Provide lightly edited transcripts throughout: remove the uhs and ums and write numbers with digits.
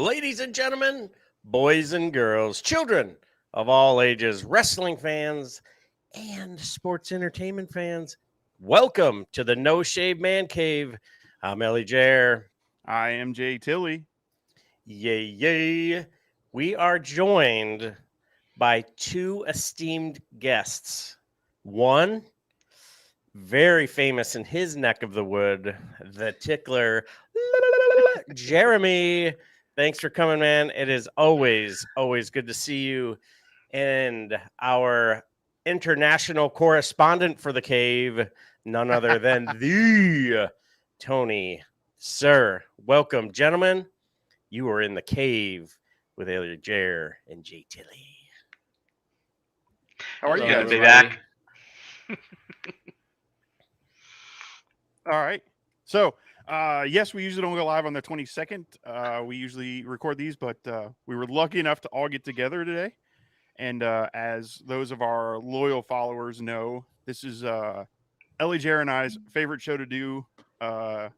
Ladies and gentlemen, boys and girls, children of all ages, wrestling fans, and sports entertainment fans, welcome to the No Shave Man Cave. I'm Ellie Jair. I am Jay Tilley. Yay, yay. We are joined by two esteemed guests. One, very famous in his neck of the wood, the tickler, Jeremy. Thanks for coming, man. It is always good to see you. And our international correspondent for the cave, none other than the Tony. Sir, welcome, gentlemen. You are in the cave with Elliot Jair and Jay Tilly. How are you Hello, guys? Be back. All right. So, yes, we usually don't go live on the 22nd. We usually record these, but we were lucky enough to all get together today. And as those of our loyal followers know, this is Ellie Jair and I's favorite show to do. And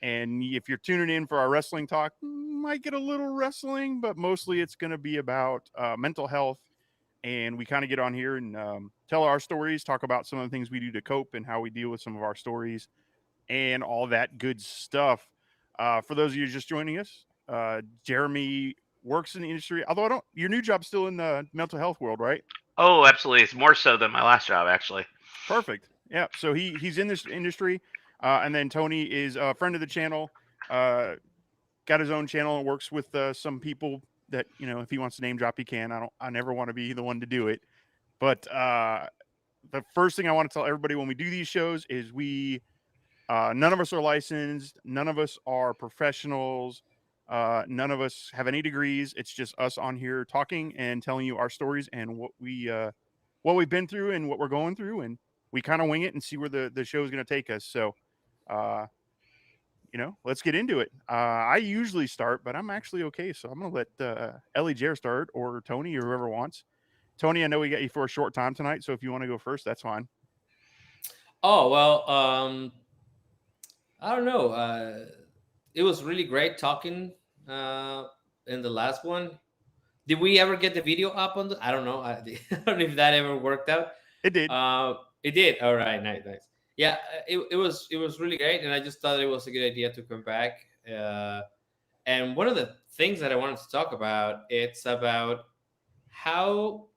if you're tuning in for our wrestling talk, might get a little wrestling, but mostly it's going to be about mental health. And we kind of get on here and tell our stories, talk about some of the things we do to cope and how we deal with some of our stories and all that good stuff. For those of you just joining us, Jeremy works in the industry, although your new job's still in the mental health world, right? Oh, absolutely. It's more so than my last job, actually. Perfect. Yeah. So he's in this industry. And then Tony is a friend of the channel, got his own channel and works with some people that, you know, if he wants to name drop, he can. I never want to be the one to do it. But the first thing I want to tell everybody when we do these shows is none of us are licensed. None of us are professionals. None of us have any degrees. It's just us on here talking and telling you our stories and what we've been through and what we're going through. And we kind of wing it and see where the show is going to take us. So, let's get into it. I usually start, but I'm actually okay. So I'm going to let Ellie Jair start, or Tony, or whoever wants. Tony, I know we got you for a short time tonight. So if you want to go first, that's fine. Oh, well, I don't know. It was really great talking in the last one. Did we ever get the video up on the? I don't know. I don't know if that ever worked out. It did. It did. All right, nice. Yeah, it was really great, and I just thought it was a good idea to come back. And one of the things that I wanted to talk about, it's about how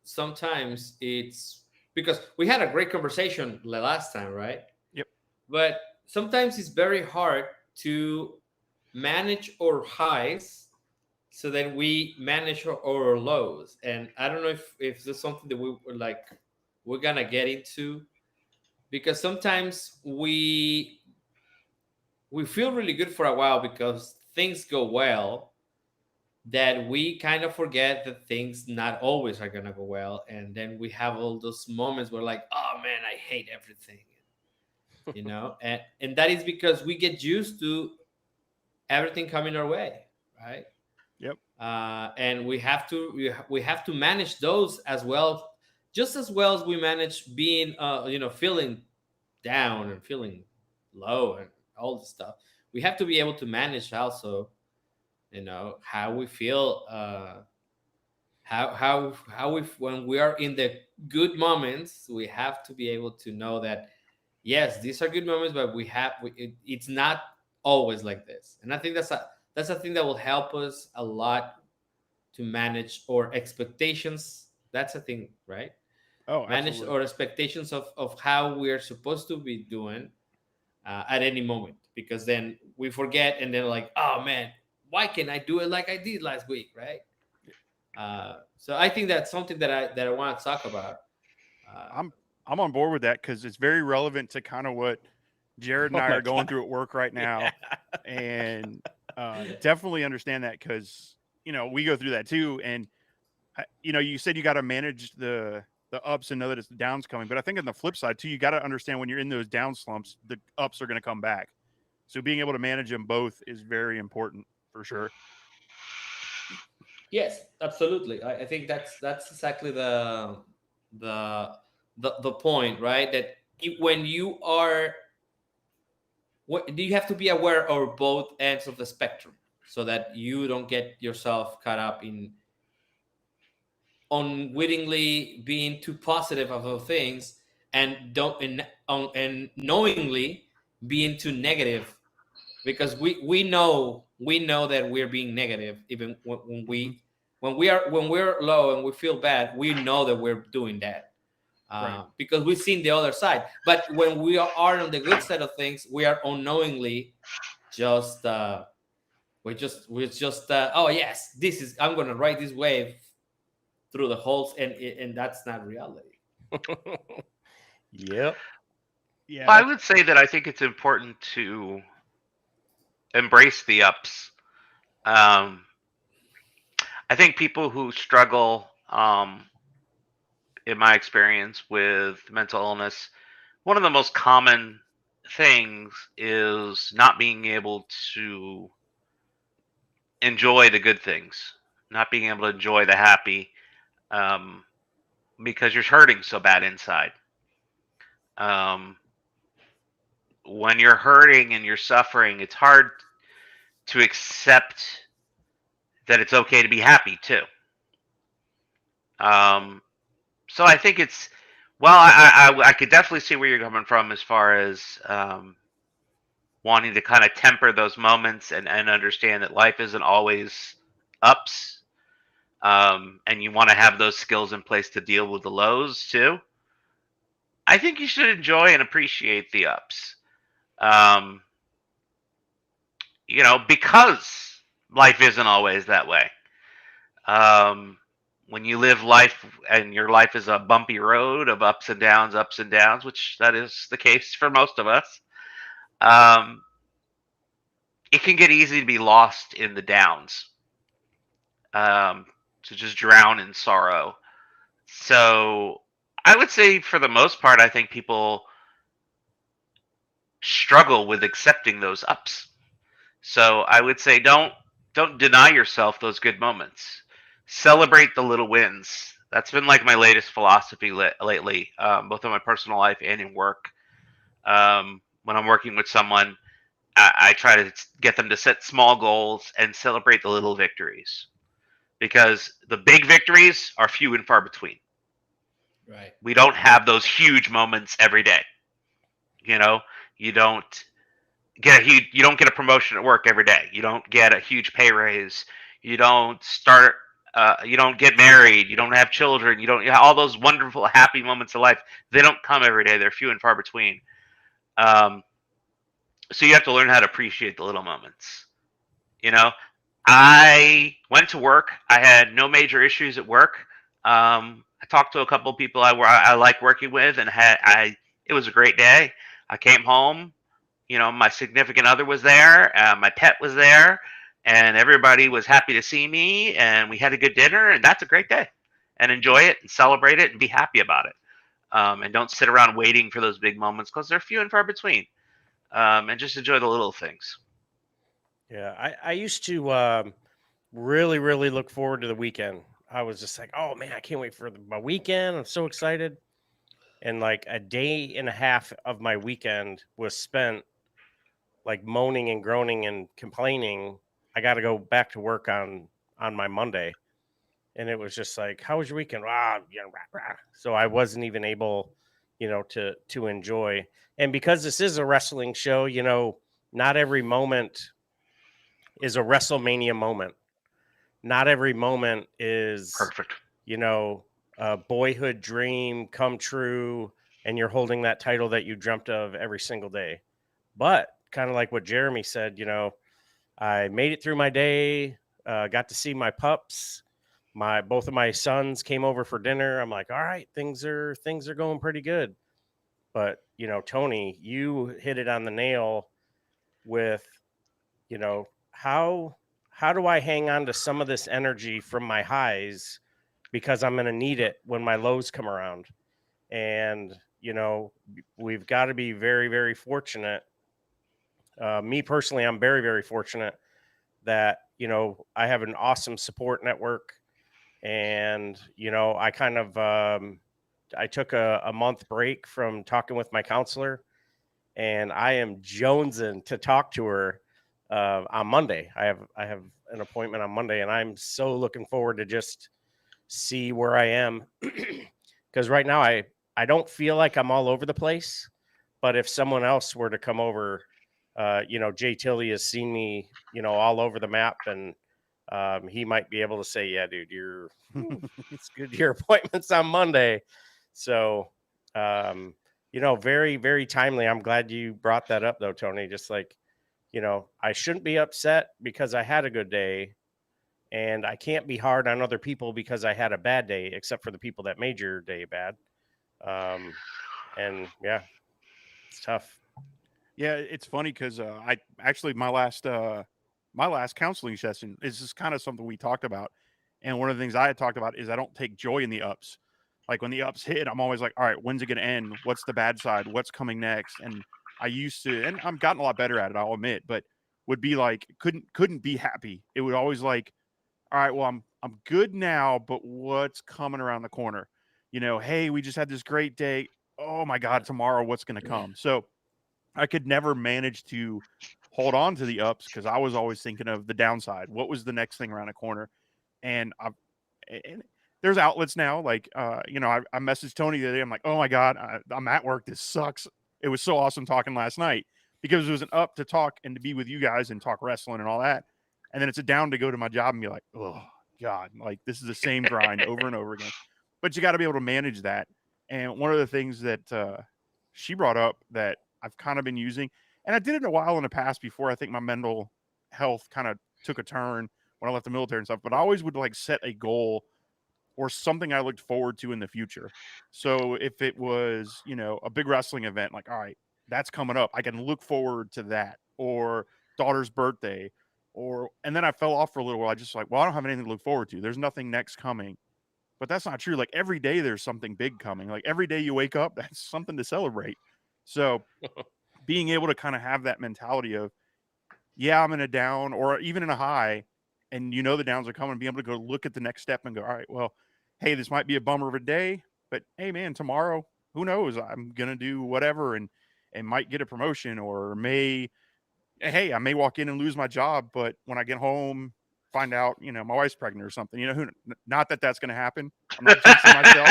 sometimes it's because we had a great conversation the last time, right? Yep. But sometimes it's very hard to manage our highs so then we manage our lows. And I don't know if there's something that we're gonna get into, because sometimes we feel really good for a while because things go well, that we kind of forget that things not always are gonna go well, and then we have all those moments where like, oh man, I hate everything, and that is because we get used to everything coming our way, right? Yep. And we have to manage those as well, just as well as we manage being feeling down and feeling low and all this stuff. We have to be able to manage also, how we feel, how we, when we are in the good moments, we have to be able to know that yes, these are good moments, but it's not always like this. And I think that's a thing that will help us a lot to manage our expectations. That's a thing, right? Oh, Manage absolutely. our expectations of how we're supposed to be doing at any moment, because then we forget, and then like, oh man, why can't I do it like I did last week, right? So I think that's something that I want to talk about. I'm on board with that because it's very relevant to kind of what Jared and I are going through at work right now, and definitely understand that because we go through that too. And you said you got to manage the ups and know that it's the downs coming, but I think on the flip side too, you got to understand when you're in those down slumps, the ups are going to come back. So being able to manage them both is very important for sure. Yes, absolutely. I think that's exactly the point, right? That when you are you have to be aware of both ends of the spectrum so that you don't get yourself caught up in unwittingly being too positive about things and and knowingly being too negative, because we know that we're being negative even when we're low and we feel bad. We know that we're doing that Right. because we've seen the other side. But when we are on the good side of things, we are unknowingly just oh yes, this is, I'm gonna ride this wave through the holes, and that's not reality. Yep. Yeah. Well, I would say that I think it's important to embrace the ups. Um, I think people who struggle, in my experience with mental illness, one of the most common things is not being able to enjoy the good things, not being able to enjoy the happy, um, because you're hurting so bad inside. Um, when you're hurting and you're suffering, it's hard to accept that it's okay to be happy too. Um, so I think it's well, I could definitely see where you're coming from as far as wanting to kind of temper those moments and understand that life isn't always ups, and you want to have those skills in place to deal with the lows too. I think you should enjoy and appreciate the ups. Um, because life isn't always that way. Um, when you live life and your life is a bumpy road of ups and downs, which that is the case for most of us, um, it can get easy to be lost in the downs, um, to just drown in sorrow. So I would say, for the most part, I think people struggle with accepting those ups. So I would say don't deny yourself those good moments. Celebrate the little wins. That's been like my latest philosophy lately, both in my personal life and in work. When I'm working with someone, I try to get them to set small goals and celebrate the little victories, because the big victories are few and far between. Right. We don't have those huge moments every day. You know, you don't you don't get a promotion at work every day. You don't get a huge pay raise. You don't start you don't get married. You don't have children. All those wonderful happy moments of life. They don't come every day. They're few and far between. Um, so you have to learn how to appreciate the little moments. You know, I went to work. I had no major issues at work. I talked to a couple of people I like working with, and it was a great day. I came home. My significant other was there, my pet was there, and everybody was happy to see me, and we had a good dinner, and that's a great day. And enjoy it and celebrate it and be happy about it. And don't sit around waiting for those big moments, because they're few and far between. And just enjoy the little things. Yeah. I used to really, really look forward to the weekend. I was just like, oh man, I can't wait for my weekend. I'm so excited. And like a day and a half of my weekend was spent like moaning and groaning and complaining. I got to go back to work on my Monday, and it was just like, "How was your weekend?" Ah, yeah, rah, rah. So I wasn't even able, to enjoy. And because this is a wrestling show, not every moment is a WrestleMania moment. Not every moment is, Perfect. a boyhood dream come true, and you're holding that title that you dreamt of every single day. But kind of like what Jeremy said, I made it through my day, got to see my pups. Both of my sons came over for dinner. I'm like, all right, things are going pretty good. But Tony, you hit it on the nail with, how do I hang on to some of this energy from my highs, because I'm going to need it when my lows come around. And we've got to be very, very fortunate. Me personally, I'm very, very fortunate that I have an awesome support network. And I kind of I took a month break from talking with my counselor, and I am jonesing to talk to her on Monday. I have an appointment on Monday, and I'm so looking forward to just see where I am, because right now I don't feel like I'm all over the place. But if someone else were to come over, Jay Tilley has seen me, all over the map, and he might be able to say, "Yeah, dude, it's good. Your appointment's on Monday." So, very, very timely. I'm glad you brought that up, though, Tony. Just like, I shouldn't be upset because I had a good day, and I can't be hard on other people because I had a bad day, except for the people that made your day bad. And yeah, it's tough. Yeah, it's funny because I actually my last counseling session is just kind of something we talked about, and one of the things I had talked about is I don't take joy in the ups. Like when the ups hit, I'm always like, all right, when's it going to end? What's the bad side? What's coming next? And I used to, and I'm gotten a lot better at it, I'll admit, but would be like couldn't be happy. It would always like, all right, well I'm good now, but what's coming around the corner? Hey, we just had this great day. Oh my God, tomorrow what's going to come? So I could never manage to hold on to the ups because I was always thinking of the downside. What was the next thing around the corner? And there's outlets now. Like, I messaged Tony the other day. I'm like, oh my God, I'm at work. This sucks. It was so awesome talking last night because it was an up to talk and to be with you guys and talk wrestling and all that. And then it's a down to go to my job and be like, oh God, like this is the same grind over and over again. But you got to be able to manage that. And one of the things that she brought up that I've kind of been using, and I did it a while in the past before I think my mental health kind of took a turn when I left the military and stuff, but I always would like set a goal or something I looked forward to in the future. So if it was, a big wrestling event, like, all right, that's coming up, I can look forward to that, or daughter's birthday, and then I fell off for a little while. I just like, well, I don't have anything to look forward to. There's nothing next coming. But that's not true. Like every day there's something big coming. Like every day you wake up, that's something to celebrate. So being able to kind of have that mentality of, yeah, I'm in a down or even in a high, and the downs are coming, be able to go look at the next step and go, all right, well, hey, this might be a bummer of a day, but hey, man, tomorrow, who knows? I'm going to do whatever and might get a promotion or I may walk in and lose my job, but when I get home, find out, my wife's pregnant or something, not that that's going to happen. I'm not jinxing myself.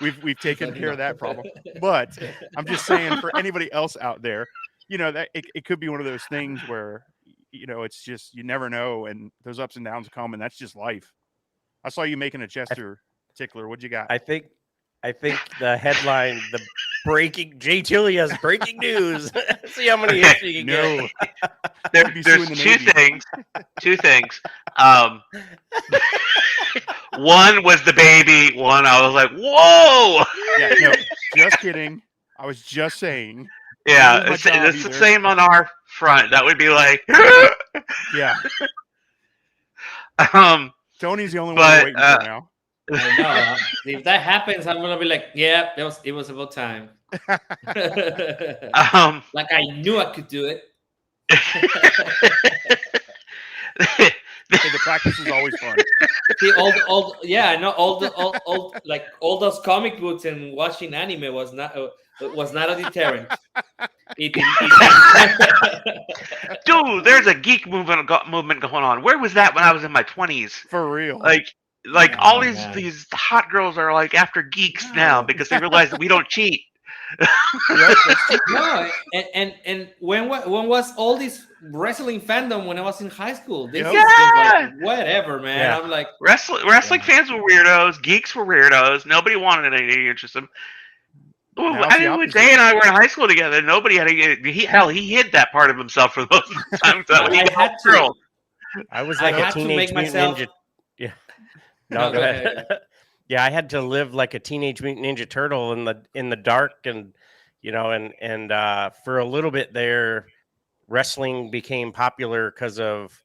We've taken care of that problem, but I'm just saying for anybody else out there, that it could be one of those things where, it's just, you never know. And those ups and downs come, and that's just life. I saw you making a gesture, Tickler. What'd you got? I think the headline, the breaking Jay Tilley has breaking news. See how many hits you can get. There's two things. One was the baby. One, I was like, whoa. Yeah, no, just kidding. I was just saying. Yeah, it's the same on our front. That would be like, yeah. Tony's the only one waiting for now. I know. If that happens, I'm gonna be like, yeah, it was about time. Like I knew I could do it. The practice is always fun. See, I know all those comic books and watching anime was not a deterrent. Dude, there's a geek movement going on. Where was that when I was in my 20s? For real. Like all these hot girls are like after geeks now because they realize that we don't cheat. No, and when was all this wrestling fandom when I was in high school? This is like, whatever, man. Yeah. I'm like wrestling fans were weirdos, geeks were weirdos. Nobody wanted any interest in them. I mean, when Jay and I were in high school together, nobody had he hid that part of himself for most of the time. I was like a Teenage Mutant Ninja. Yeah. No, go ahead. Yeah, I had to live like a Teenage Mutant Ninja Turtle in the dark, and for a little bit there, wrestling became popular because of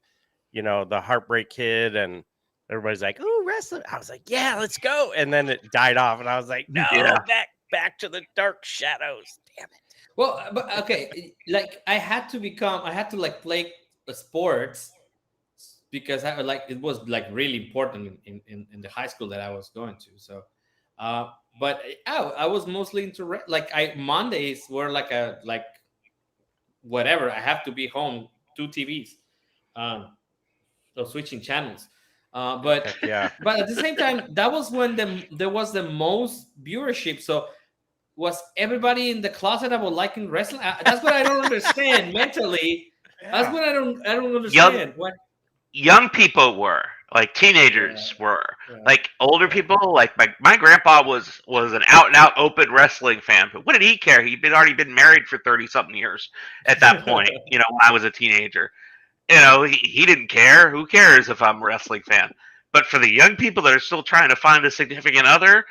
the Heartbreak Kid, and everybody's like, "Ooh, wrestling!" I was like, "Yeah, let's go!" And then it died off, and I was like, "No, back to the dark shadows." Damn it. Well, but okay, like I had to play sports. Because it was like really important in the high school that I was going to. So, but I was mostly into Mondays were like whatever. I have to be home, 2 TVs, or switching channels. But Heck yeah. but at the same time, that was when there was the most viewership. So was everybody in the closet about liking wrestling? That's what I don't understand mentally. That's Yeah. what I don't understand. What? Young people were like teenagers were Yeah. like older people. Like my grandpa was an out and out open wrestling fan, but what did he care? He'd already been married for 30 something years at that point. You know, when I was a teenager. You know, he didn't care. Who cares if I'm a wrestling fan? But for the young people that are still trying to find a significant other,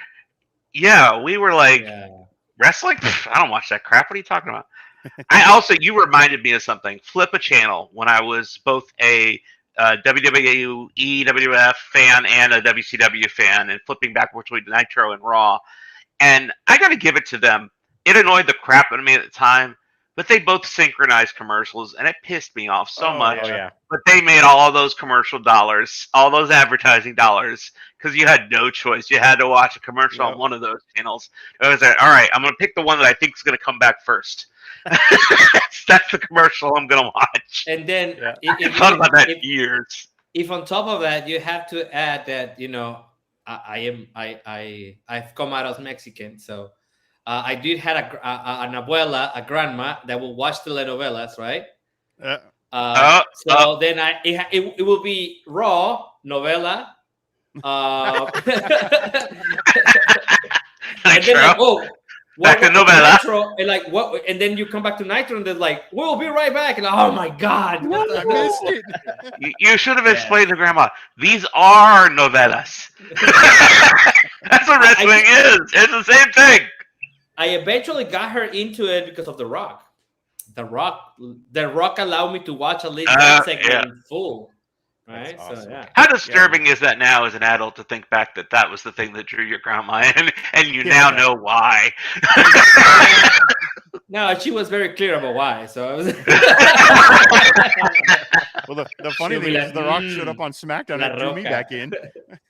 yeah, we were like, wrestling? Pff, I don't watch that crap. What are you talking about? You reminded me of something. Flip a channel when I was both a WWE, WWF fan and a WCW fan, and flipping back between Nitro and Raw. And I got to give it to them. It annoyed the crap out of me at the time, but they both synchronized commercials, and it pissed me off so much. Oh yeah. But they made all of those commercial dollars, all those advertising dollars, because you had no choice. You had to watch a commercial on one of those channels. I was like, all right, I'm going to pick the one that I think is going to come back first. That's the commercial I'm going to watch. And then I thought about that years. If on top of that you have to add that, you know, I've come out as Mexican, so I did have an abuela, a grandma that will watch telenovelas, right? So then it will be Raw, novela, and then like, oh, back to novela. Nitro, and like what? And then you come back to Nitro, and they're like, "We'll be right back." And oh my god, I missed it. You should have explained to Grandma. These are novelas. That's what wrestling is. It's the same thing. I eventually got her into it because of The Rock. The Rock allowed me to watch at least one segment in full. Right? That's awesome. So yeah. How disturbing is that now as an adult to think back that was the thing that drew your grandma in, and you now know why? No, she was very clear about why. So I was. Well, the funny She'll be thing like, is, The Rock showed up on SmackDown and drew me back in.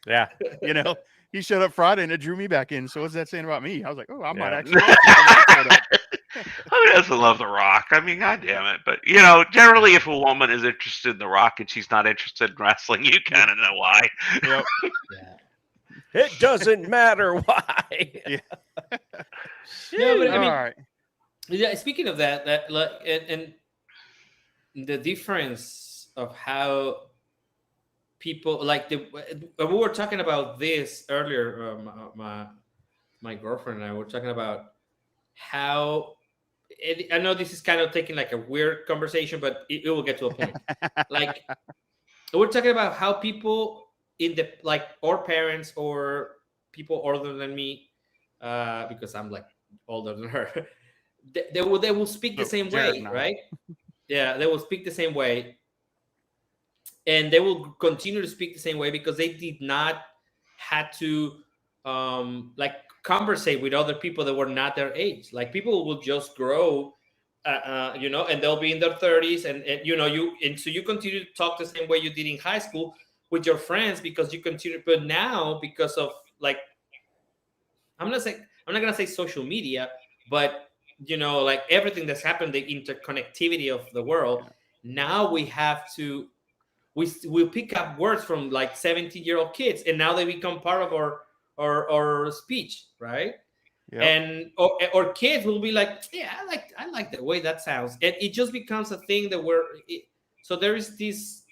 Yeah. You know, he showed up Friday and it drew me back in. So what's that saying about me? I was like, oh, I might Yeah. actually. Watch it. Who doesn't love The Rock? I mean, God damn it. But, you know, generally if a woman is interested in The Rock and she's not interested in wrestling, you kind of know why. Yep. Yeah. It doesn't matter why. Yeah. No, but I mean, All right. yeah. Speaking of that like, and the difference of how people like we were talking about this earlier. My girlfriend and I were talking about how. I know this is kind of taking like a weird conversation, but it will get to a point. Like we're talking about how people in the like our parents or people older than me, because I'm like older than her. They will speak the same way, right? Yeah, they will speak the same way, and they will continue to speak the same way because they did not had to like conversate with other people that were not their age. Like people will just grow, you know, and they'll be in their 30s, and you know so you continue to talk the same way you did in high school with your friends because you continue. But now because of like, I'm not gonna say social media, but you know, like everything that's happened, the interconnectivity of the world. Now we have to we pick up words from like 17-year-old kids, and now they become part of our speech, right? Yep. And or kids will be like, yeah, I like the way that sounds, and it just becomes a thing that so there is this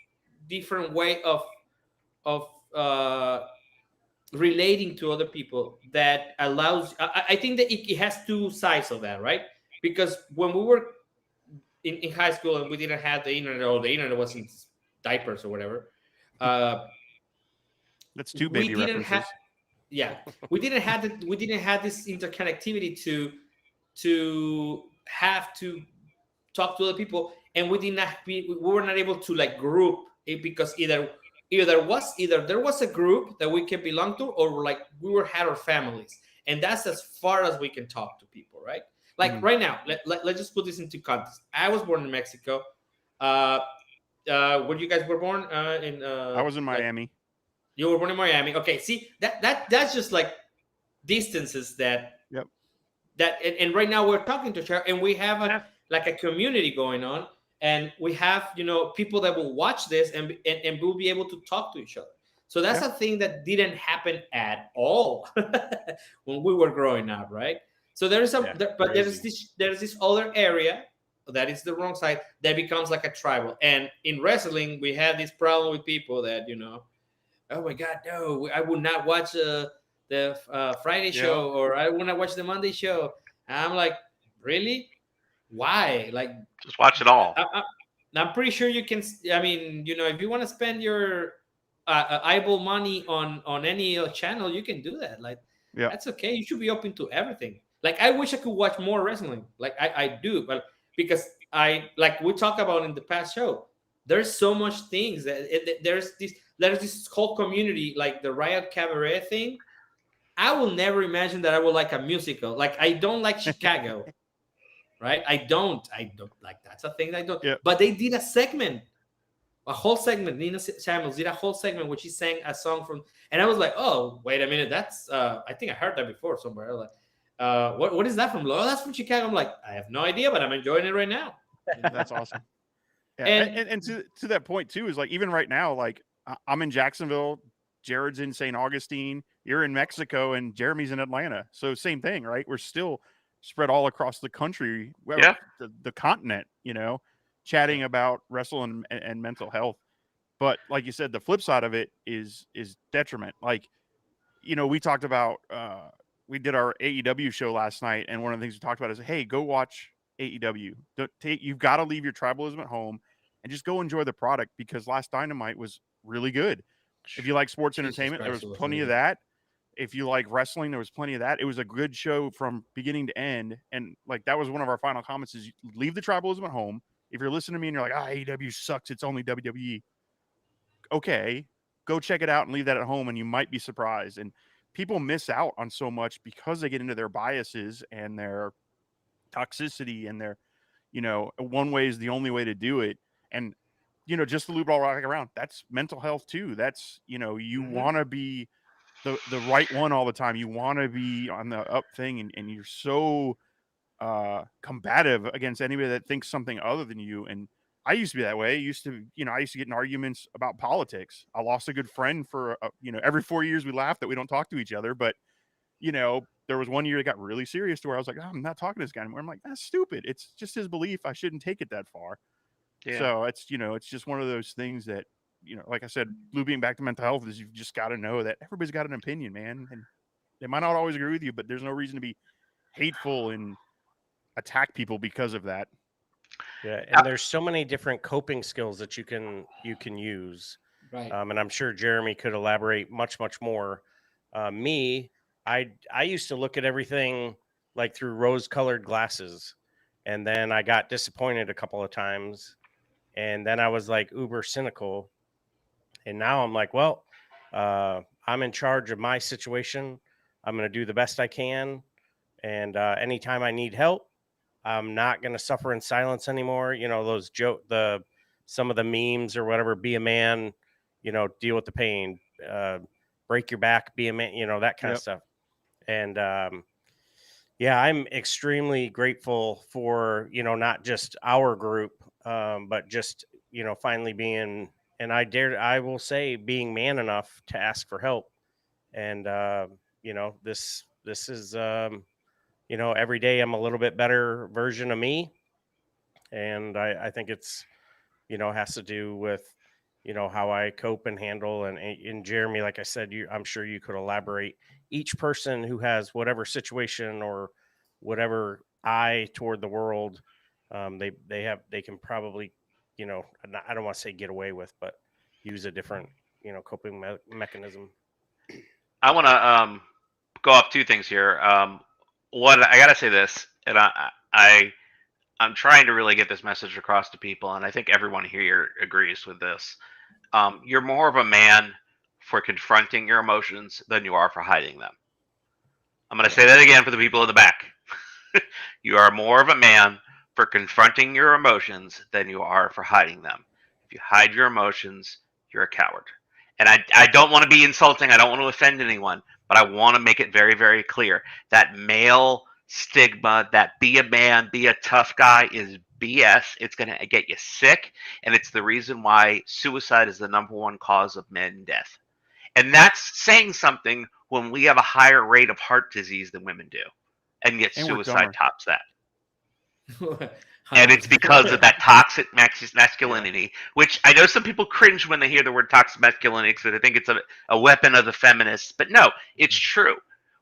different way of relating to other people that allows. I think that it has two sides of that, right? Because when we were in high school and we didn't have the internet, or the internet wasn't diapers or whatever. That's two baby references. We didn't have this interconnectivity to have to talk to other people, and we were not able to like group it because either there was a group that we can belong to, or like we had our families, and that's as far as we can talk to people, right? Like right now, let's just put this into context. I was born in Mexico. Where you guys were born? I was in Miami. You were born in Miami. Okay, see that's just like distances that. Yep. That and right now we're talking to each other, and we have like a community going on, and we have people that will watch this and we'll be able to talk to each other. So that's a thing that didn't happen at all when we were growing up, right? So there's but there's this other area that is the wrong side that becomes like a tribal. And in wrestling, we have this problem with people that oh my God, no, I would not watch the Friday show, or I would not watch the Monday show. And I'm like, really? Why? Like, just watch it all. I'm pretty sure you can. I mean, if you want to spend your eyeball money on any channel, you can do that. Like, that's okay. You should be open to everything. Like, I wish I could watch more wrestling. Like, I do, but because like we talked about in the past show, there's so much things that there's this whole community, like the Riot Cabaret thing. I will never imagine that I would like a musical. Like, I don't like Chicago, right? I don't like, that's a thing I don't. Yeah. But they did a whole segment. Nina Samuels did a whole segment where she sang a song from, and I was like, oh, wait a minute, that's I think I heard that before somewhere. Like, what is that from? Oh, that's from Chicago. I'm like, I have no idea, but I'm enjoying it right now. That's awesome. Yeah. And to that point too, is like, even right now, like I'm in Jacksonville, Jared's in St. Augustine, you're in Mexico, and Jeremy's in Atlanta. So same thing, right? We're still spread all across the country, the continent, chatting about wrestling and mental health. But like you said, the flip side of it is detriment. Like, we talked about, we did our AEW show last night, and one of the things we talked about is, hey, go watch AEW. You've got to leave your tribalism at home and just go enjoy the product, because last Dynamite was really good. If you like sports entertainment, there was plenty of that. If you like wrestling, there was plenty of that. It was a good show from beginning to end. And like, that was one of our final comments, is leave the tribalism at home. If you're listening to me and you're like, AEW sucks, it's only WWE. Okay, go check it out and leave that at home, and you might be surprised. And people miss out on so much because they get into their biases and their toxicity and their, one way is the only way to do it. And, just to loop it all right around, that's mental health too. That's, you want to be the right one all the time. You want to be on the up thing, and you're so combative against anybody that thinks something other than you. And I used to be that way. I used to get in arguments about politics. I lost a good friend for every 4 years we laugh that we don't talk to each other. But there was one year that got really serious to where I was like, I'm not talking to this guy anymore. I'm like, that's stupid. It's just his belief. I shouldn't take it that far. Yeah. So it's it's just one of those things that, like I said, looping back to mental health, is you've just got to know that everybody's got an opinion, man, and they might not always agree with you, but there's no reason to be hateful and attack people because of that. Yeah, and there's so many different coping skills that you can use, right? And I'm sure Jeremy could elaborate much more. I used to look at everything like through rose-colored glasses, and then I got disappointed a couple of times, and then I was like uber cynical, and now I'm like, well, I'm in charge of my situation. I'm going to do the best I can, and anytime I need help, I'm not going to suffer in silence anymore. Those some of the memes or whatever, be a man, deal with the pain, break your back, be a man, that kind of stuff. And I'm extremely grateful for, not just our group, but just, finally being, and I will say, being man enough to ask for help. And, this is, every day I'm a little bit better version of me. And I think it's, has to do with, how I cope and handle. And in Jeremy, like I said, I'm sure you could elaborate. Each person who has whatever situation or whatever eye toward the world, they can probably, I don't want to say get away with, but use a different, coping mechanism. I want to go off two things here. One, I gotta say this, and I'm trying to really get this message across to people, and I think everyone here agrees with this. You're more of a man for confronting your emotions than you are for hiding them. I'm going to say that again for the people in the back. You are more of a man for confronting your emotions than you are for hiding them. If you hide your emotions, you're a coward. And I don't want to be insulting. I don't want to offend anyone, but I want to make it very, very clear that male stigma that be a man, be a tough guy is BS. It's going to get you sick, and it's the reason why suicide is the #1 cause of men death. And that's saying something when we have a higher rate of heart disease than women do, and yet And we're suicide dumber. tops that. And it's because of that toxic masculinity, which I know some people cringe when they hear the word toxic masculinity because they think it's a weapon of the feminists. But no, it's true.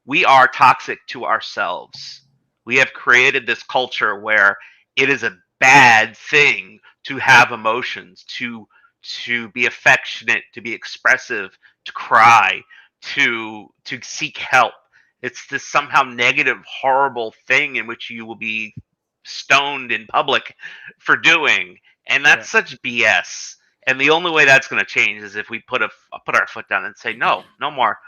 We are toxic to ourselves. We have created this culture where it is a bad thing to have emotions, to be affectionate, to be expressive, to cry, to seek help. It's this somehow negative, horrible thing in which you will be stoned in public for doing, and that's such BS. And the only way that's going to change is if we put our foot down and say no more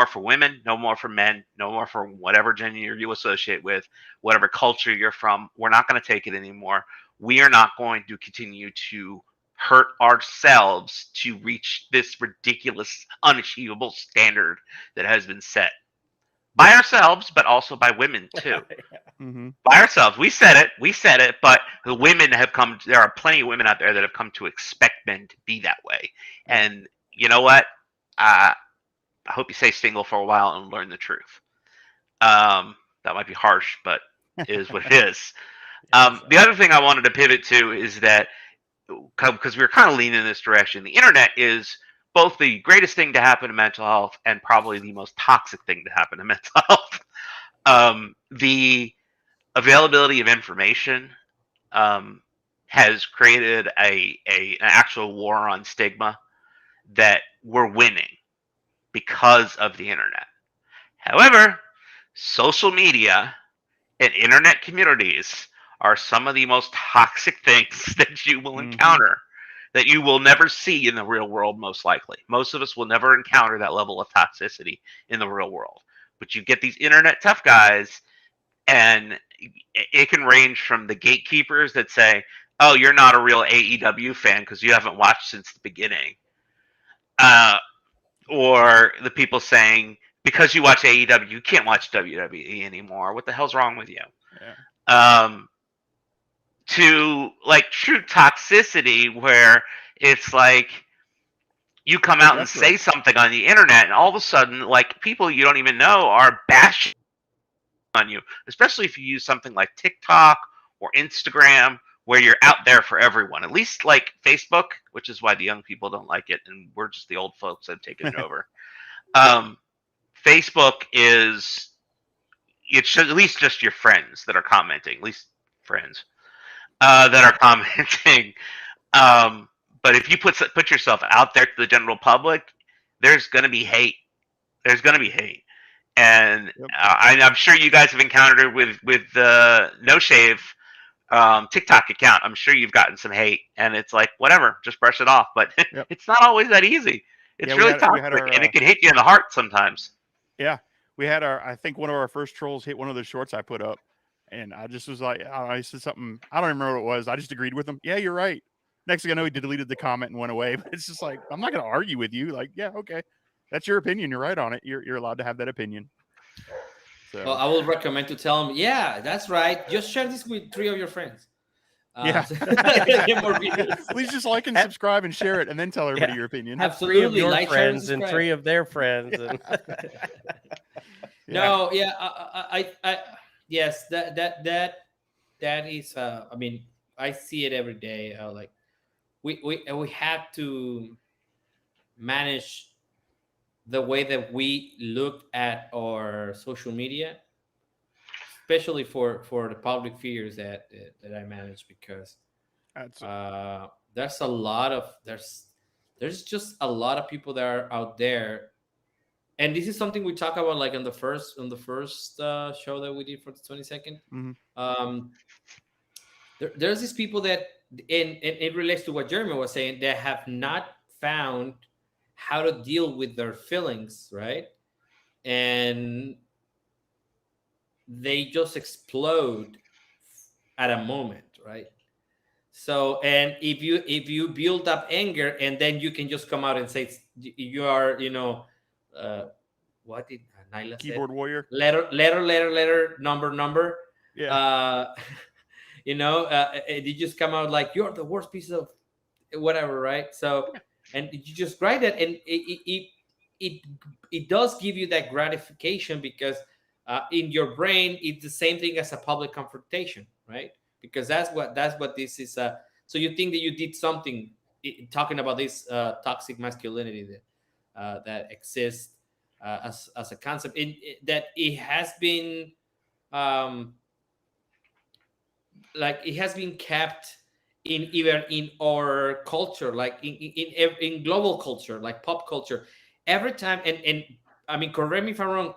for women, no more for men, no more for whatever gender you associate with, whatever culture you're from. We're not going to take it anymore. We are not going to continue to hurt ourselves to reach this ridiculous, unachievable standard that has been set by ourselves, but also by women too. Mm-hmm. By ourselves. We said it, but the women have come. There are plenty of women out there that have come to expect men to be that way. And you know what? I hope you stay single for a while and learn the truth. That might be harsh, but it is what it is. The other thing I wanted to pivot to is that because we were kind of leaning in this direction, the internet is both the greatest thing to happen to mental health and probably the most toxic thing to happen to mental health. The availability of information has created an actual war on stigma that we're winning because of the internet. However, social media and internet communities are some of the most toxic things that you will encounter, that you will never see in the real world, most likely. Most of us will never encounter that level of toxicity in the real world. But you get these internet tough guys, and it can range from the gatekeepers that say, oh, you're not a real AEW fan because you haven't watched since the beginning. Or the people saying, because you watch AEW, you can't watch WWE anymore. What the hell's wrong with you? Yeah. To like true toxicity where it's like you come out and say something on the internet and all of a sudden like people you don't even know are bashing on you, especially if you use something like TikTok or Instagram where you're out there for everyone. At least like Facebook, which is why the young people don't like it and we're just the old folks that have taken it over. Facebook is, it's at least just your friends that are commenting, at least friends that are commenting. But if you put yourself out there to the general public, there's going to be hate. There's going to be hate. And I'm sure you guys have encountered it with the No Shave TikTok account. I'm sure you've gotten some hate, and it's like, whatever, just brush it off. But it's not always that easy. It's really toxic, and it can hit you in the heart sometimes. Yeah, we had I think one of our first trolls hit one of the shorts I put up, and I just was like, I said something, I don't even remember what it was. I just agreed with him. Yeah, you're right. Next thing I know, he deleted the comment and went away. But it's just like, I'm not going to argue with you. Like, yeah, okay, that's your opinion. You're right on it. You're allowed to have that opinion. So. Well, I will recommend to tell them, yeah, that's right. Just share this with 3 of your friends. Get more views. Please just like and subscribe and share it, and then tell everybody your opinion. Absolutely, 3 of your like, friends and 3 of their friends. And No, I yes, that is. I mean, I see it every day. Like we have to manage the way that we look at our social media, especially for the public figures that I manage, because there's a lot of there's just a lot of people that are out there, and this is something we talk about like on the first show that we did for the 22nd. There's these people that, and it relates to what Jeremy was saying, that have not found how to deal with their feelings, right? And they just explode at a moment, right? So, and if you build up anger, and then you can just come out and say you are, what did Nyla said, Keyboard warrior. letter, number. Yeah. You know, you just come out like you're the worst piece of whatever, right? So, and you just write that, and it does give you that gratification because in your brain it's the same thing as a public confrontation, right? Because that's what this is. So you think that you did something, talking about this toxic masculinity that exists as a concept, that it has been like it has been kept in even in our culture, like in global culture, like pop culture. Every time, and I mean, correct me if I'm wrong.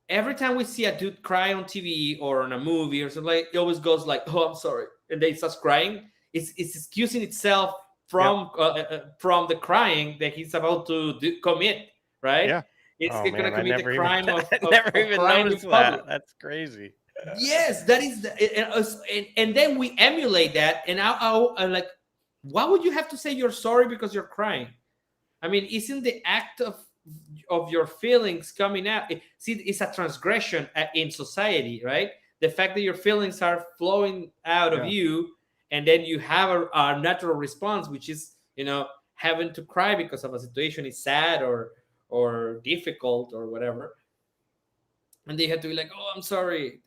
Every time we see a dude cry on TV or on a movie or something, like, it always goes like, "Oh, I'm sorry," and then it starts crying. It's excusing itself from the crying that he's about to commit, right? Yeah. It's Oh, going to man, I commit the never crime even, of I never even crying in noticed public. that. That's crazy. Yes, that is and then we emulate that, and I'm like, why would you have to say you're sorry because you're crying? I mean, isn't the act of your feelings coming out, see, it's a transgression in society, right? The fact that your feelings are flowing out of you, and then you have a natural response, which is, you know, having to cry because of a situation is sad or difficult or whatever, and they have to be like, "Oh, I'm sorry."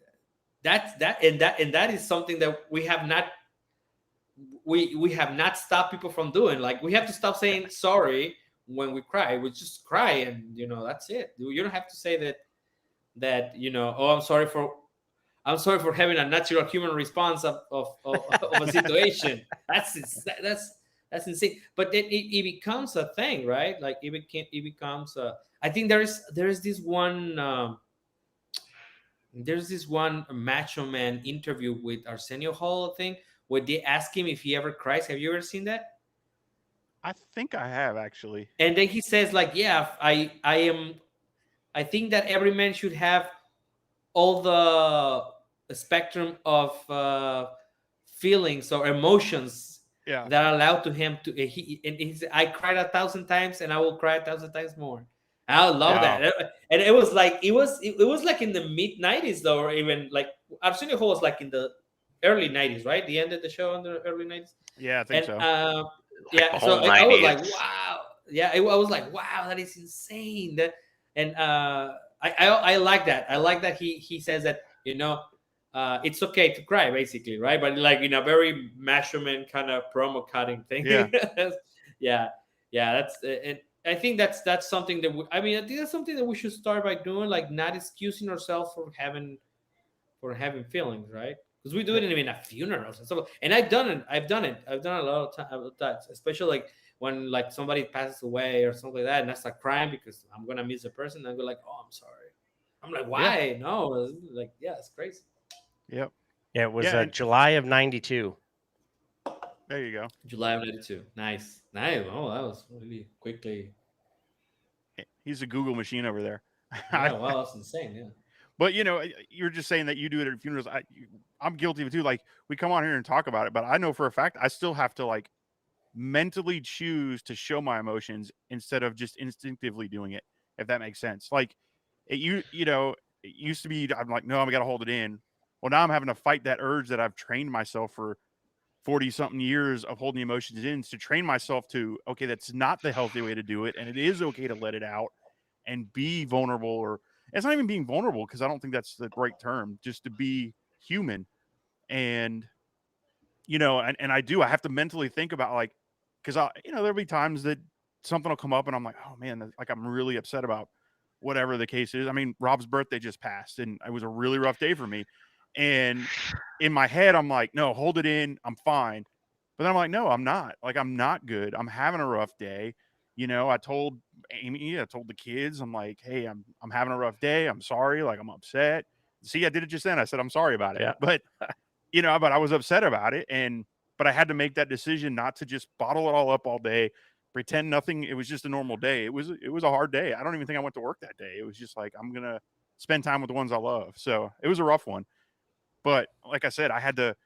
That is something that we have not stopped people from doing. Like, we have to stop saying sorry when we cry. We just cry, and, you know, that's it. You don't have to say that, you know, "Oh, I'm sorry for having a natural human response of a situation." That's insane. But then it becomes a thing, right? Like, it becomes I think there's this one there's this one Macho Man interview with Arsenio Hall thing where they ask him if he ever cries. Have you ever seen that? I think I have, actually. And then he says, like, "Yeah, I think that every man should have all the spectrum of feelings or emotions Yeah. that are allowed to him to." He said, "I cried 1,000 times, and I will cry 1,000 times more." I love Wow. that. And it was like it was like in the mid 90s, though, or even like Arsenio Hall was like in the early 90s, right? The end of the show in the early 90s. Yeah, I think And so. Like the so whole I was 90s. like, wow. Yeah, I was like, wow, that is insane. That, and I like that. I like that he says that, you know, it's okay to cry, basically, right? But like in a very Macho Man kind of promo cutting thing. Yeah. yeah. That's and I think that's something that I think that's something that we should start by doing, like not excusing ourselves for having feelings, right? Because we do it in a funerals and stuff. And I've done it. I've done it a lot of times, especially like when like somebody passes away or something like that, and I start crying because I'm gonna miss the person. And I go like, "Oh, I'm sorry." I'm like, "Why? No." Like, yeah, it's crazy. Yep. Yeah, it was Yeah, and- July of '92. There you go. July of '92. Nice. Oh, that was really quickly. He's a Google machine over there. Yeah, wow, that's insane. Yeah. But, you know, you're just saying that you do it at funerals. I'm guilty of it too. Like, we come on here and talk about it, but I know for a fact I still have to like mentally choose to show my emotions instead of just instinctively doing it, if that makes sense. Like, you know, it used to be, I'm like, no, I got to hold it in. Well, now I'm having to fight that urge that I've trained myself for 40 something years of holding the emotions in, to train myself to, okay, that's not the healthy way to do it. And it is okay to let it out and be vulnerable. Or it's not even being vulnerable, because I don't think that's the right term, just to be human. And, you know, and I have to mentally think about, like, because there'll be times that something will come up and I'm like, oh man, like I'm really upset about whatever the case is. I mean, Rob's birthday just passed and it was a really rough day for me. And in my head, I'm like, no, hold it in. I'm fine. But then I'm like, no, I'm not. Like, I'm not good. I'm having a rough day. You know, I told Amy, I told the kids, I'm like, hey, I'm having a rough day. I'm sorry. Like, I'm upset. See, I did it just then. I said, I'm sorry about it. Yeah. But, but I was upset about it. But I had to make that decision not to just bottle it all up all day, pretend nothing. It was just a normal day. It was a hard day. I don't even think I went to work that day. It was just like, I'm going to spend time with the ones I love. So it was a rough one. But like I said, I had to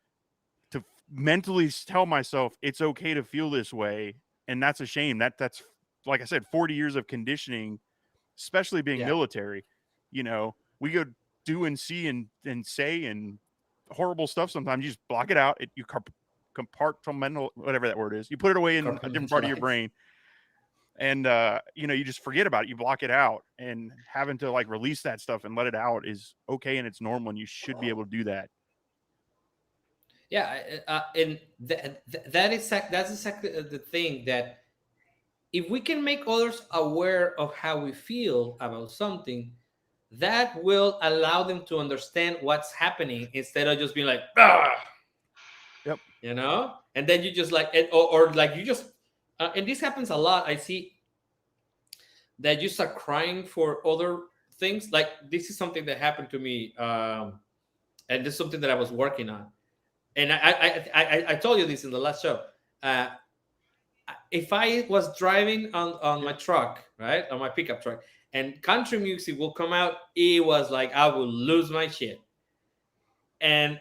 mentally tell myself it's okay to feel this way. And that's a shame. That's, like I said, 40 years of conditioning especially being Yeah. military. You know, we go do and see and say and horrible stuff. Sometimes you just block it out. You compartmental, whatever that word is. You put it away in a different part of your Compartmentalize. brain. And you know, you just forget about it. You block it out, and having to like release that stuff and let it out is okay, and it's normal, and you should be able to do that. Yeah, and that's exactly the thing, that if we can make others aware of how we feel about something, that will allow them to understand what's happening instead of just being like, ah, Yep. you know, and then you just like, or like you just, and this happens a lot. I see that you start crying for other things. Like this is something that happened to me, and this is something that I was working on. And I told you this in the last show. If I was driving on my truck, right, on my pickup truck, and country music will come out, it was like I will lose my shit. And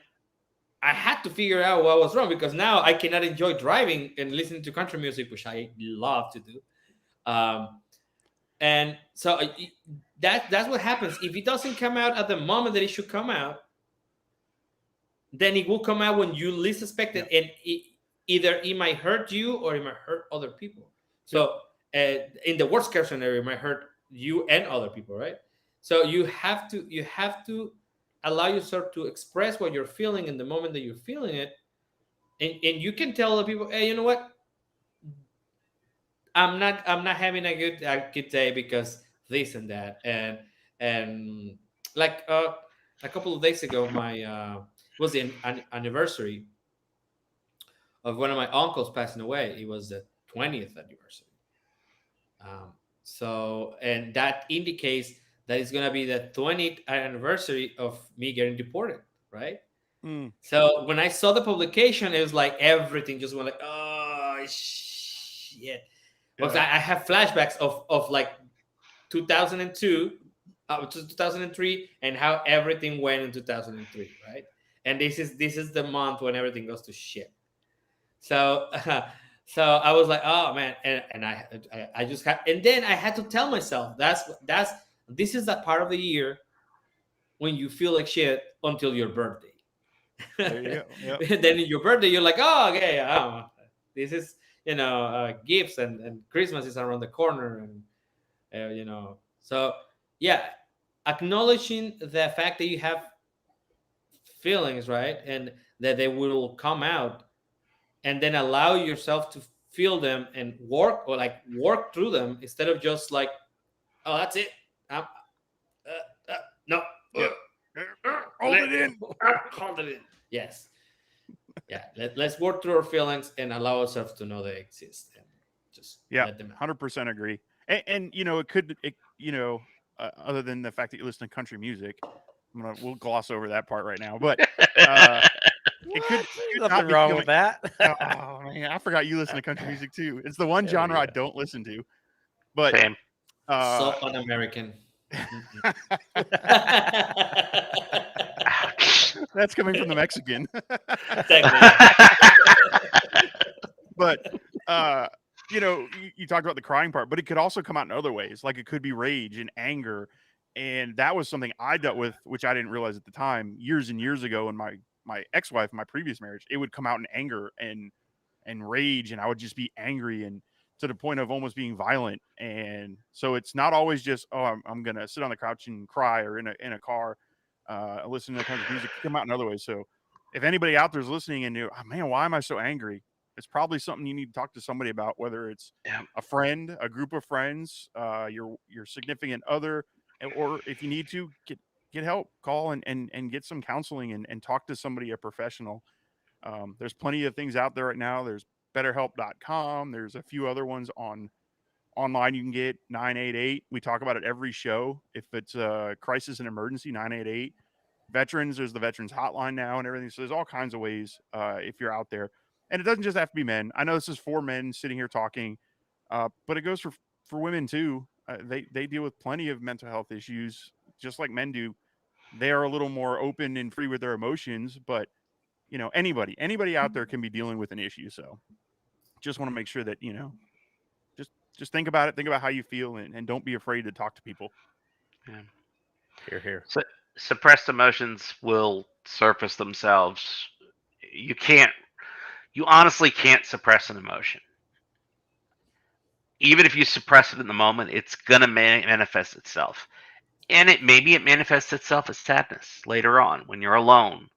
I had to figure out what was wrong, because now I cannot enjoy driving and listening to country music, which I love to do. And so that's what happens. If it doesn't come out at the moment that it should come out, then it will come out when you least expect it, and either it might hurt you or it might hurt other people. So in the worst case scenario, it might hurt you and other people, right? So you have to allow yourself to express what you're feeling in the moment that you're feeling it, and you can tell the people, hey, you know what? I'm not having a good day because this and that, and like a couple of days ago, my was the anniversary of one of my uncles passing away. It was the 20th anniversary. So, and that indicates that it's going to be the 20th anniversary of me getting deported, right? So when I saw the publication, it was like everything just went like, oh, shit. Because I have flashbacks of like 2002 to 2003 and how everything went in 2003, right? And this is the month when everything goes to shit. So so I was like, oh man, and I just had, and then I had to tell myself this is that part of the year when you feel like shit until your birthday. There you go. Yep. And then in your birthday, you're like, oh, okay, this is gifts, and Christmas is around the corner, and so yeah, acknowledging the fact that you have feelings, right, and that they will come out, and then allow yourself to feel them and work through them, instead of just like, oh, that's it, no, Hold it in. hold it in. Yes. Yeah, let's work through our feelings and allow ourselves to know they exist, and just let them out. 100% agree. And other than the fact that you listen to country music, we'll gloss over that part right now. But it could nothing wrong with that. Oh man, I forgot you listen to country music too. It's the one genre I don't listen to. But Same. So un-American. That's coming from the Mexican. But you talked about the crying part, but it could also come out in other ways. Like it could be rage and anger, and that was something I dealt with, which I didn't realize at the time. Years and years ago, in my ex-wife, my previous marriage, it would come out in anger and rage, and I would just be angry and to the point of almost being violent. And so it's not always just, oh, I'm gonna sit on the couch and cry, or in a car listening to country music. Come out in other ways. So if anybody out there is listening and you're, oh, man, why am I so angry? It's probably something you need to talk to somebody about, whether it's a friend, a group of friends, your significant other, or if you need to get help, call and get some counseling and talk to somebody, a professional. There's plenty of things out there right now. There's BetterHelp.com. There's a few other ones online. You can get 988. We talk about it every show. If it's a crisis and emergency, 988. Veterans, there's the Veterans Hotline now and everything. So there's all kinds of ways if you're out there. And it doesn't just have to be men. I know this is 4 men sitting here talking, but it goes for women too. They deal with plenty of mental health issues, just like men do. They are a little more open and free with their emotions, but anybody out there can be dealing with an issue. So just want to make sure that, just just think about it. Think about how you feel, and don't be afraid to talk to people. Here. So, suppressed emotions will surface themselves. You honestly can't suppress an emotion. Even if you suppress it in the moment, it's gonna manifest itself. And maybe it manifests itself as sadness later on when you're alone,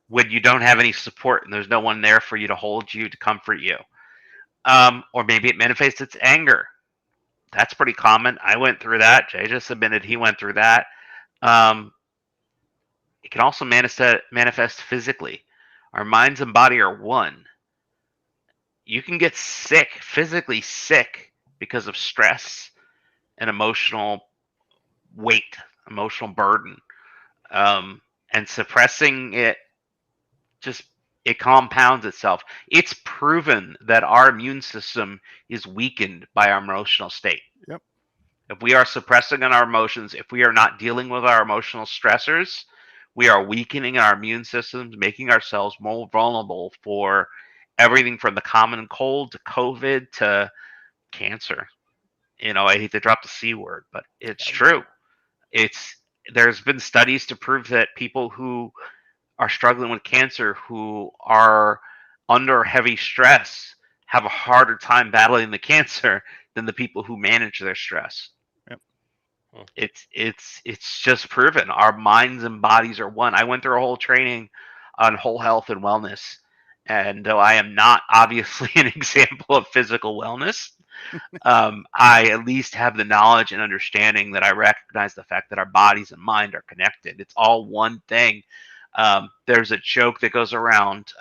when you don't have any support and there's no one there for you to hold you, to comfort you. Or maybe it manifests its anger. That's pretty common. I went through that. Jay just admitted he went through that. It can also manifest physically. Our minds and body are one. You can get sick, physically sick, because of stress and emotional weight, emotional burden. And suppressing it it compounds itself. It's proven that our immune system is weakened by our emotional state. Yep. If we are suppressing on our emotions, if we are not dealing with our emotional stressors, we are weakening our immune systems, making ourselves more vulnerable for everything from the common cold to COVID to cancer. I hate to drop the C word, but it's true. There's been studies to prove that people who are struggling with cancer, who are under heavy stress, have a harder time battling the cancer than the people who manage their stress. Yep. It's just proven. Our minds and bodies are one. I went through a whole training on whole health and wellness, and though I am not obviously an example of physical wellness, I at least have the knowledge and understanding that I recognize the fact that our bodies and mind are connected. It's all one thing. There's a joke that goes around.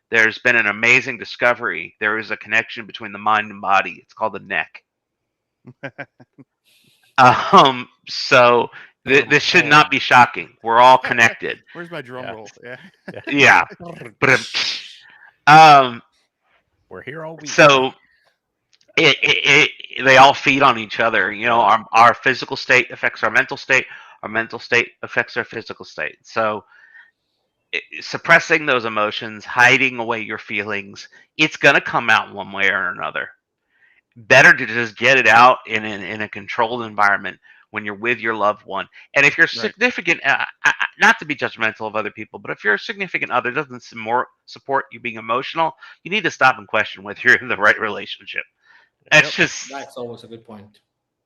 There's been an amazing discovery. There is a connection between the mind and body. It's called the neck. So this should not be shocking. We're all connected. Where's my drum roll? Yeah. Yeah. But We're here all week. so they all feed on each other. Our physical state affects our mental state. Our mental state affects our physical state. So suppressing those emotions, hiding away your feelings, it's going to come out one way or another. Better to just get it out in a controlled environment when you're with your loved one. And if you're significant, not to be judgmental of other people, but if your significant other doesn't support you being emotional, you need to stop and question whether you're in the right relationship. That's always a good point.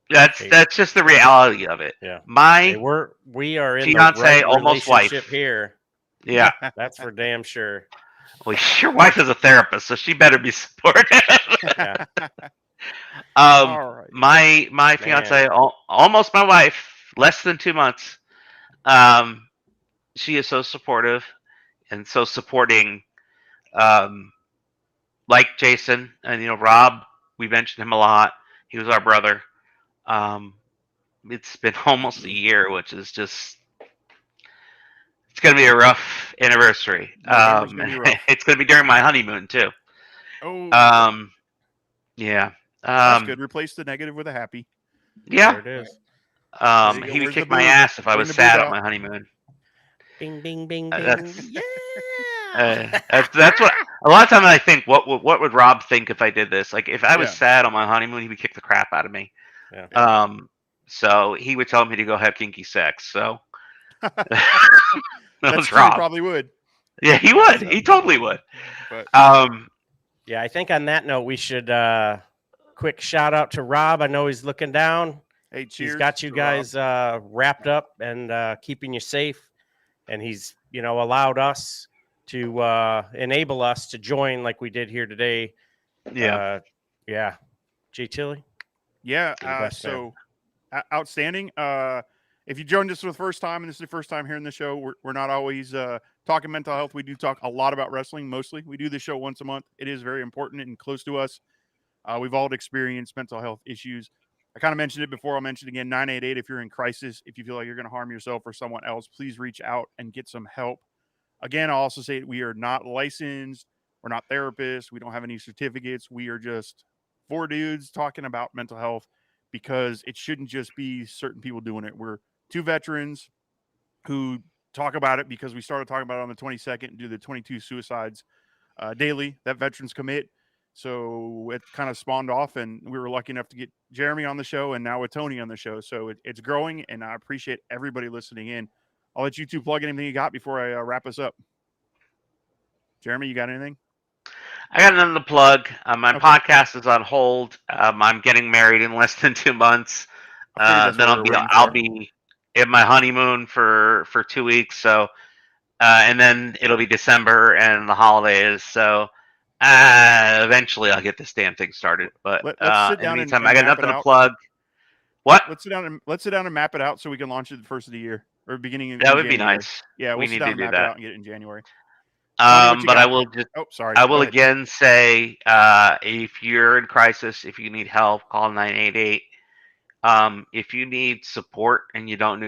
That's just the reality of it. Yeah. My we are in fiance, the right almost relationship wife here. Yeah. That's for damn sure. Well, your wife is a therapist, so she better be supportive. Yeah. All right. My fiance, almost my wife, less than 2 months. She is so supportive and so supporting. Like Jason and Rob, we mentioned him a lot. He was our brother. It's been almost a year, which is just. It's going to be a rough anniversary. It's going to be during my honeymoon too. Oh. Yeah. That's good. Replace the negative with a happy. Yeah. There it is. He would kick my ass if I was sad on my honeymoon. Bing, bing, bing, bing. That's what a lot of times I think. What would Rob think if I did this? Like if I was sad on my honeymoon, he would kick the crap out of me. Yeah. So he would tell me to go have kinky sex. So. That's true. Rob. Probably would. Yeah, he would. He totally would. But, yeah, I think on that note, we should quick shout out to Rob. I know he's looking down. Hey, cheers! He's got you guys wrapped up and keeping you safe, and he's allowed us to enable us to join like we did here today. Yeah, yeah. G Tilly. Yeah. So outstanding. If you joined us for the first time and this is the first time hearing the show, we're not always talking mental health. We do talk a lot about wrestling. Mostly, we do this show once a month. It is very important and close to us. We've all experienced mental health issues. I kind of mentioned it before. I'll mention it again. 988. If you're in crisis, if you feel like you're going to harm yourself or someone else, please reach out and get some help. Again, I'll also say we are not licensed. We're not therapists. We don't have any certificates. We are just 4 dudes talking about mental health because it shouldn't just be certain people doing it. We're 2 veterans who talk about it because we started talking about it on the 22nd and do the 22 suicides daily that veterans commit. So it kind of spawned off, and we were lucky enough to get Jeremy on the show, and now with Tony on the show. So it's growing, and I appreciate everybody listening in. I'll let you two plug anything you got before I wrap us up. Jeremy, you got anything? I got nothing to plug. My Okay. podcast is on hold. I'm getting married in less than 2 months. I figured that's Then what we were waiting I'll for. be in my honeymoon for 2 weeks. So, and then it'll be December and the holidays. So, eventually I'll get this damn thing started. But Let's sit in the down meantime, and I got map it nothing to out. plug. What? Let's sit down and map it out so we can launch it the first of the year or beginning. That in would be January. nice. Yeah, We we'll sit need down to and do map it that. out and get it in January. Tony, what you But I got? will just. Oh, sorry. I will Go ahead. again say, if you're in crisis, if you need help, call 988. If you need support and you don't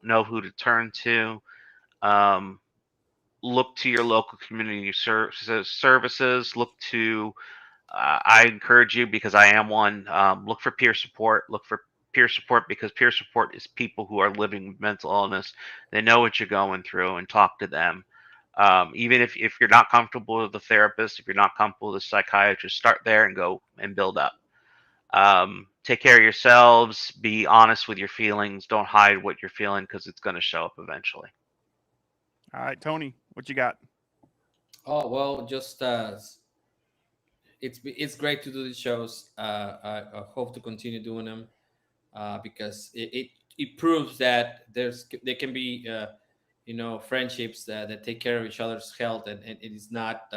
know who to turn to, look to your local community services. Look to, I encourage you, because I am one, look for peer support. Look for peer support, because peer support is people who are living with mental illness. They know what you're going through, and talk to them. Even if you're not comfortable with the therapist, if you're not comfortable with the psychiatrist, start there and go and build up. Take care of yourselves. Be honest with your feelings. Don't hide what you're feeling, because it's going to show up eventually. All right, Tony, what you got? Oh well, just it's great to do these shows. I hope to continue doing them because it proves that there can be friendships that take care of each other's health, and it is not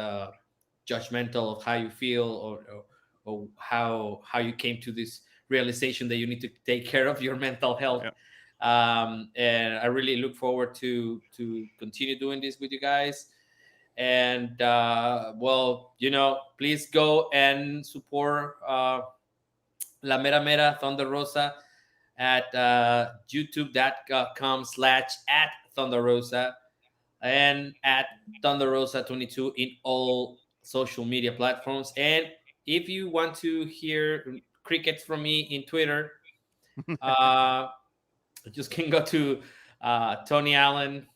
judgmental of how you feel or how you came to this realization that you need to take care of your mental health. Yep. And I really look forward to continue doing this with you guys. And please go and support La Mera Mera Thunder Rosa at youtube.com/@Thunder Rosa and at Thunder Rosa 22 in all social media platforms. And if you want to hear crickets from me in Twitter, just can go to Tony St.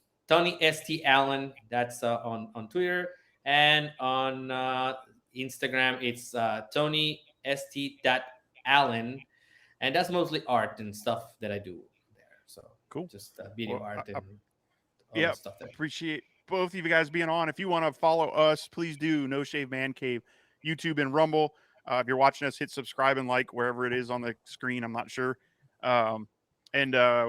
Allen. That's on Twitter, and on Instagram it's Tony St. Allen, and that's mostly art and stuff that I do there. So Cool. just video Well, art and all yeah, that stuff there. appreciate both of you guys being on. If you want to follow us, please do. No Shave Man Cave, YouTube and Rumble. If you're watching us, hit subscribe and like wherever it is on the screen. I'm not sure. And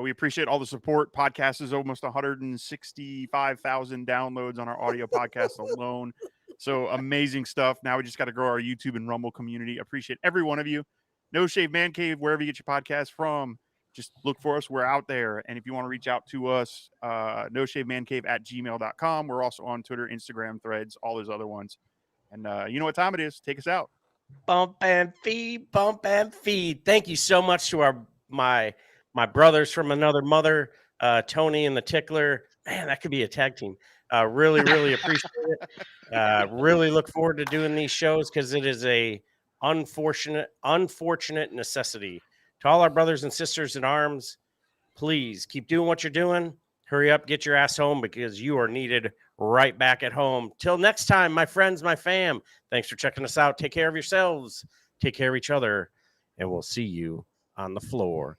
we appreciate all the support. Podcast is almost 165,000 downloads on our audio podcast alone. So amazing stuff. Now we just got to grow our YouTube and Rumble community. Appreciate every one of you. No Shave Man Cave, wherever you get your podcast from. Just look for us. We're out there. And if you want to reach out to us, noshavemancave@gmail.com. We're also on Twitter, Instagram, Threads, all those other ones. And you know what time it is. Take us out. Bump and feed, bump and feed. Thank you so much to my brothers from another mother, Tony and the Tickler. Man, that could be a tag team. Really appreciate it. Really look forward to doing these shows, because it is a unfortunate necessity. To all our brothers and sisters in arms, please keep doing what you're doing. Hurry up, get your ass home, because you are needed right back at home. Till next time, my friends, my fam, thanks for checking us out. Take care of yourselves, take care of each other, and we'll see you on the floor.